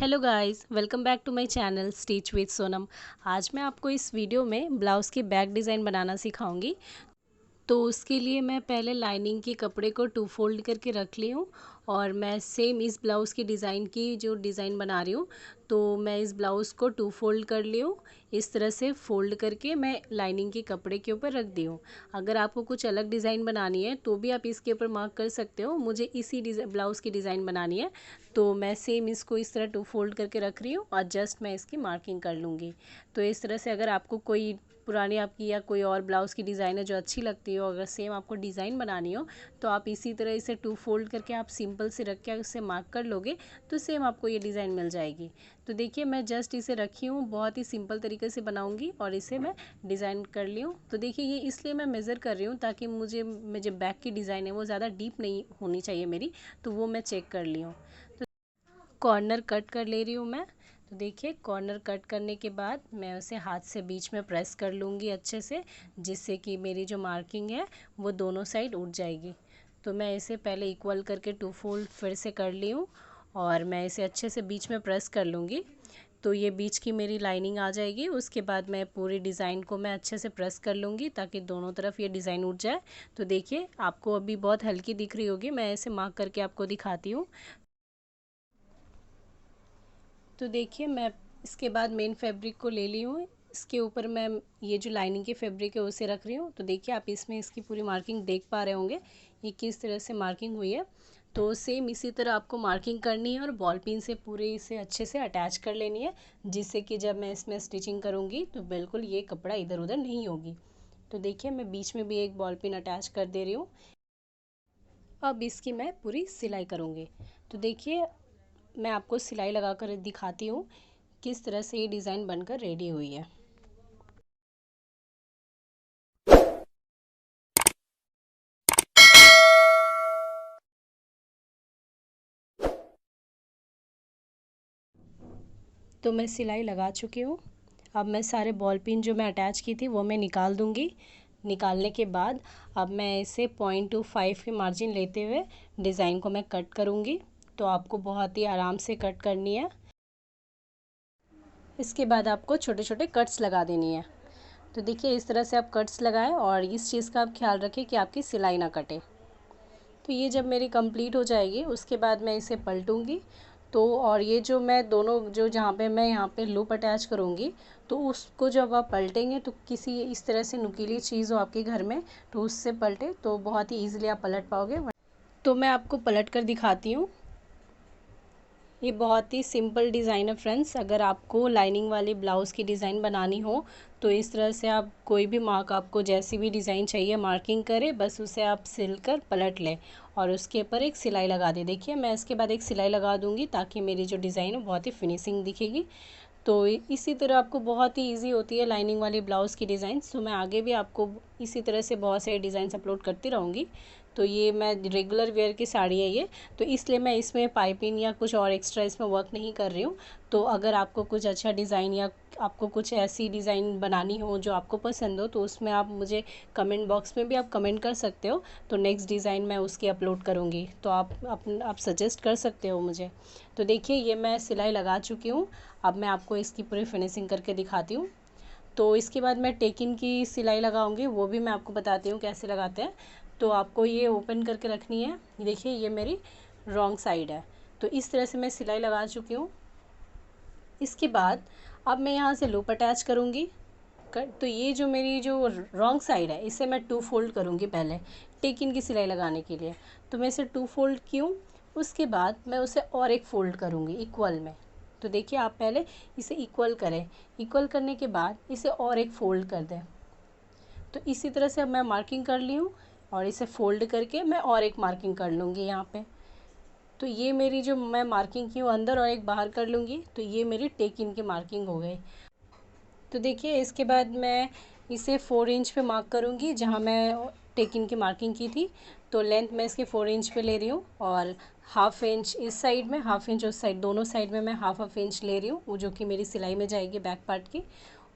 Hello guys, welcome back to my channel stitch with Sonam. आज मैं आपको इस वीडियो में ब्लाउज़ की बैक डिज़ाइन बनाना सिखाऊंगी। तो उसके लिए मैं पहले लाइनिंग के कपड़े को टू फोल्ड करके रख ली हूँ और मैं सेम इस ब्लाउज़ की डिज़ाइन की जो डिज़ाइन बना रही हूँ, तो मैं इस ब्लाउज़ को टू फोल्ड कर ली हूँ। इस तरह से फोल्ड करके मैं लाइनिंग के कपड़े के ऊपर रख दी हूँ। अगर आपको कुछ अलग डिज़ाइन बनानी है तो भी आप इसके ऊपर मार्क कर सकते हो। मुझे इसी ब्लाउज़ की डिज़ाइन बनानी है, तो मैं सेम इसको इस तरह टू फोल्ड करके रख रही हूँ और जस्ट मैं इसकी मार्किंग कर लूँगी। तो इस तरह से अगर आपको कोई पुरानी आपकी या कोई और ब्लाउज़ की डिज़ाइन है जो अच्छी लगती हो, अगर सेम आपको डिज़ाइन बनानी हो तो आप इसी तरह इसे टू फोल्ड करके आप सिंपल से रख के उससे मार्क कर लोगे तो सेम आपको ये डिज़ाइन मिल जाएगी। तो देखिए मैं जस्ट इसे रखी हूँ, बहुत ही सिंपल तरीके से बनाऊँगी और इसे मैं डिज़ाइन कर ली हूँ। तो देखिए ये इसलिए मैं मेज़र कर रही हूँ ताकि मुझे बैक की डिज़ाइन है वो ज़्यादा डीप नहीं होनी चाहिए मेरी, तो वो मैं चेक कर ली हूँ। तो कॉर्नर कट कर ले रही हूँ मैं। तो देखिए कॉर्नर कट करने के बाद मैं उसे हाथ से बीच में प्रेस कर लूँगी अच्छे से, जिससे कि मेरी जो मार्किंग है वो दोनों साइड उठ जाएगी। तो मैं इसे पहले इक्वल करके टू फोल्ड फिर से कर ली हूँ और मैं इसे अच्छे से बीच में प्रेस कर लूँगी। तो ये बीच की मेरी लाइनिंग आ जाएगी। उसके बाद मैं पूरी डिज़ाइन को मैं अच्छे से प्रेस कर लूँगी ताकि दोनों तरफ ये डिज़ाइन उठ जाए। तो देखिए आपको अभी बहुत हल्की दिख रही होगी, मैं इसे मार्क करके आपको दिखाती हूँ। तो देखिए मैं इसके बाद मेन फैब्रिक को ले ली हूँ। इसके ऊपर मैं ये जो लाइनिंग की फैब्रिक है उसे रख रही हूँ। तो देखिए आप इसमें इसकी पूरी मार्किंग देख पा रहे होंगे, ये किस तरह से मार्किंग हुई है। तो सेम इसी तरह आपको मार्किंग करनी है और बॉल पिन से पूरे इसे अच्छे से अटैच कर लेनी है, जिससे कि जब मैं इसमें स्टिचिंग करूँगी तो बिल्कुल ये कपड़ा इधर उधर नहीं होगी। तो देखिए मैं बीच में भी एक बॉल पिन अटैच कर दे रही हूँ। अब इसकी मैं पूरी सिलाई करूँगी। तो देखिए मैं आपको सिलाई लगा कर दिखाती हूँ किस तरह से ये डिज़ाइन बनकर रेडी हुई है। तो मैं सिलाई लगा चुकी हूँ। अब मैं सारे बॉल पिन जो मैं अटैच की थी वो मैं निकाल दूँगी। निकालने के बाद अब मैं इसे 0.25 की मार्जिन लेते हुए डिज़ाइन को मैं कट करूँगी। तो आपको बहुत ही आराम से कट करनी है। इसके बाद आपको छोटे छोटे कट्स लगा देनी है। तो देखिए इस तरह से आप कट्स लगाएं और इस चीज़ का आप ख्याल रखें कि आपकी सिलाई ना कटे। तो ये जब मेरी कंप्लीट हो जाएगी उसके बाद मैं इसे पलटूंगी। तो और ये जो मैं दोनों जो जहाँ पे मैं यहाँ पे लूप अटैच करूँगी, तो उसको जब आप पलटेंगे तो किसी इस तरह से नुकीली चीज़ हो आपके घर में तो उससे पलटे तो बहुत ही ईजिली आप पलट पाओगे। तो मैं आपको पलट कर दिखाती हूँ। ये बहुत ही सिंपल डिज़ाइन है फ्रेंड्स। अगर आपको लाइनिंग वाली ब्लाउज़ की डिज़ाइन बनानी हो तो इस तरह से आप कोई भी मार्क, आपको जैसी भी डिज़ाइन चाहिए मार्किंग करें, बस उसे आप सिल कर पलट लें और उसके ऊपर एक सिलाई लगा दें। देखिए मैं इसके बाद एक सिलाई लगा दूँगी ताकि मेरी जो डिज़ाइन है बहुत ही फिनिशिंग दिखेगी। तो इसी तरह आपको बहुत ही ईजी होती है लाइनिंग वाली ब्लाउज़ की डिज़ाइन। तो मैं आगे भी आपको इसी तरह से बहुत सारे डिज़ाइंस अपलोड करती रहूँगी। तो ये मैं रेगुलर वेयर की साड़ी है ये, तो इसलिए मैं इसमें पाइपिंग या कुछ और एक्स्ट्रा इसमें वर्क नहीं कर रही हूँ। तो अगर आपको कुछ अच्छा डिज़ाइन या आपको कुछ ऐसी डिज़ाइन बनानी हो जो आपको पसंद हो तो उसमें आप मुझे कमेंट बॉक्स में भी आप कमेंट कर सकते हो। तो नेक्स्ट डिज़ाइन मैं उसकी अपलोड करूँगी, तो आप सजेस्ट कर सकते हो मुझे। तो देखिए ये मैं सिलाई लगा चुकी हूँ। अब मैं आपको इसकी पूरी फिनिशिंग करके दिखाती हूँ। तो इसके बाद मैं टेकिन की सिलाई लगाऊंगी, वो भी मैं आपको बताती हूँ कैसे लगाते हैं। तो आपको ये ओपन करके रखनी है। देखिए ये मेरी रॉन्ग साइड है, तो इस तरह से मैं सिलाई लगा चुकी हूँ। इसके बाद अब मैं यहाँ से लूप अटैच करूँगी। तो ये जो मेरी जो रॉन्ग साइड है इसे मैं टू फोल्ड करूँगी पहले टेकिन की सिलाई लगाने के लिए। तो मैं इसे टू फोल्ड क्यों, उसके बाद मैं उसे और एक फ़ोल्ड करूँगी इक्वल में। तो देखिए आप पहले इसे इक्वल करें, इक्वल करने के बाद इसे और एक फ़ोल्ड कर दें। तो इसी तरह से अब मैं मार्किंग कर ली हूँ और इसे फ़ोल्ड करके मैं और एक मार्किंग कर लूँगी यहाँ पे। तो ये मेरी जो मैं मार्किंग की हूँ अंदर और एक बाहर कर लूँगी, तो ये मेरी टेक इन की मार्किंग हो गई। तो देखिए इसके बाद मैं इसे 4 इंच पे मार्क करूँगी जहाँ मैं टेक इन की मार्किंग की थी। तो लेंथ मैं इसकी 4 इंच पे ले रही हूँ और हाफ इंच इस साइड में, हाफ इंच उस साइड, दोनों साइड में मैं हाफ इंच ले रही हूँ, वो जो कि मेरी सिलाई में जाएगी बैक पार्ट की।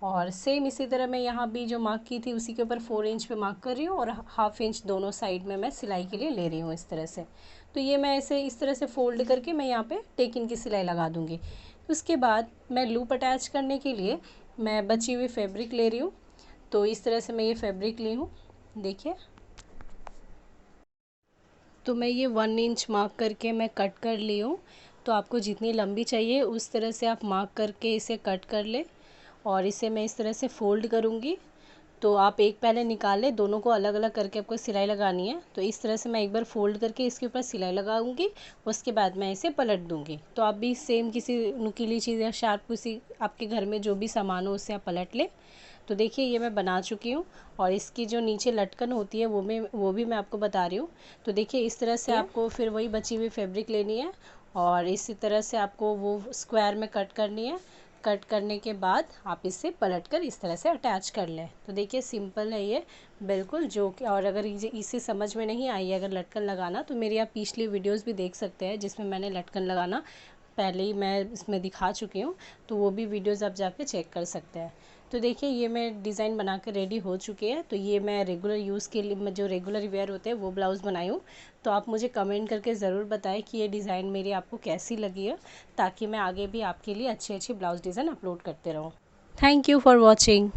और सेम इसी तरह मैं यहाँ भी जो मार्क की थी उसी के ऊपर 4 इंच पे मार्क कर रही हूँ और हाफ इंच दोनों साइड में मैं सिलाई के लिए ले रही हूँ इस तरह से। तो ये मैं ऐसे इस तरह से फ़ोल्ड करके मैं यहाँ पे टेक इन की सिलाई लगा दूँगी। उसके बाद मैं लूप अटैच करने के लिए मैं बची हुई फैब्रिक ले रही हूँ। तो इस तरह से मैं ये फैब्रिक ली हूँ, देखिए। तो मैं ये 1 इंच मार्क करके मैं कट कर ली हूँ। तो आपको जितनी लंबी चाहिए उस तरह से आप मार्क करके इसे कट कर लें और इसे मैं इस तरह से फ़ोल्ड करूँगी। तो आप एक पहले निकालें, दोनों को अलग अलग करके आपको सिलाई लगानी है। तो इस तरह से मैं एक बार फ़ोल्ड करके इसके ऊपर सिलाई लगाऊंगी, उसके बाद मैं इसे पलट दूंगी। तो आप भी सेम किसी नुकीली चीज़ या शार्प किसी आपके घर में जो भी सामान हो उससे आप पलट लें। तो देखिए ये मैं बना चुकी हूँ और इसकी जो नीचे लटकन होती है वो भी मैं आपको बता रही हूँ। तो देखिए इस तरह से आपको फिर वही बची हुई फैब्रिक लेनी है और इसी तरह से आपको वो स्क्वायर में कट करनी है। कट करने के बाद आप इसे पलट कर इस तरह से अटैच कर लें। तो देखिए सिंपल है ये बिल्कुल, जो कि और अगर इसे समझ में नहीं आई अगर लटकन लगाना, तो मेरी आप पिछली वीडियोस भी देख सकते हैं जिसमें मैंने लटकन लगाना पहले ही मैं इसमें दिखा चुकी हूँ। तो वो भी वीडियोस आप जाके चेक कर सकते हैं। तो देखिए ये मैं डिज़ाइन बना कर रेडी हो चुकी है। तो ये मैं रेगुलर यूज़ के लिए जो रेगुलर वेयर होते हैं वो ब्लाउज़ बनाई हूँ। तो आप मुझे कमेंट करके ज़रूर बताएं कि ये डिज़ाइन मेरी आपको कैसी लगी है, ताकि मैं आगे भी आपके लिए अच्छी अच्छी ब्लाउज़ डिज़ाइन अपलोड करते रहूँ। Thank you for watching.